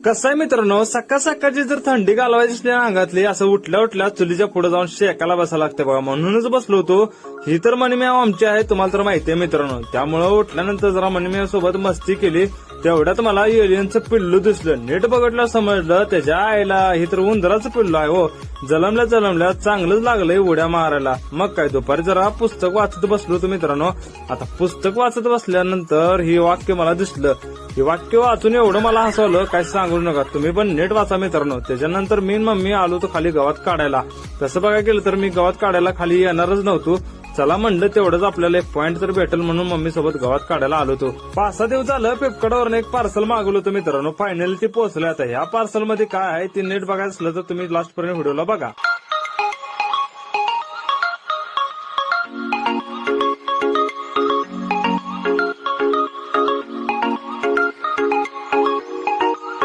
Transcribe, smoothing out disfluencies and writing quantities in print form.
कसं आहे मित्रांनो, सकाळ सकाळची जर थंडी घालवायची असली अंगातली, असं उठल्या उठल्या चुलीच्या पुढे जाऊन शेकायला बसायला लागते बघा. म्हणूनच बसलो होतो. ही तर मनीमेव आमची आहे, तुम्हाला तर माहिती आहे मित्रांनो. त्यामुळं उठल्यानंतर जरा मनीमेव सोबत मस्ती केली. तेवढ्यात मला एलियनचं पिल्लू दिसलं. नीट बघितलं समजलं त्याच्या आईला ही तर उंदराचं पिल्लू आहे हो. जलमल्या चांगलंच लागलंय उड्या मारायला. मग काय दुपारी जरा पुस्तक वाचत बसलो होतो मित्रांनो. आता पुस्तक वाचत बसल्यानंतर ही वाक्य मला दिसलं. हे वाक्य वाचून एवढं मला हसवलं काय सांगू नका. तुम्ही पण नीट वाचा मित्रांनो. त्याच्यानंतर मी मम्मी आलो तो खाली गवत काढायला. तसं बघायला गेलं तर मी गवत काढायला खाली येणारच नव्हतो. चला म्हणलं तेवढंच आपल्याला एक पॉईंट तर भेटेल म्हणून मम्मी सोबत गवत काढायला आलो होतो. 5-6 दिवस झालं फ्लिपकार्टवरून एक पार्सल मागवलं होतं मित्रांनो. फायनली ते पोहोचलं. आता ह्या पार्सल मध्ये काय आहे ते नीट बघायचं असलं तर तुम्ही लास्ट पर्यंत व्हिडिओला बघा.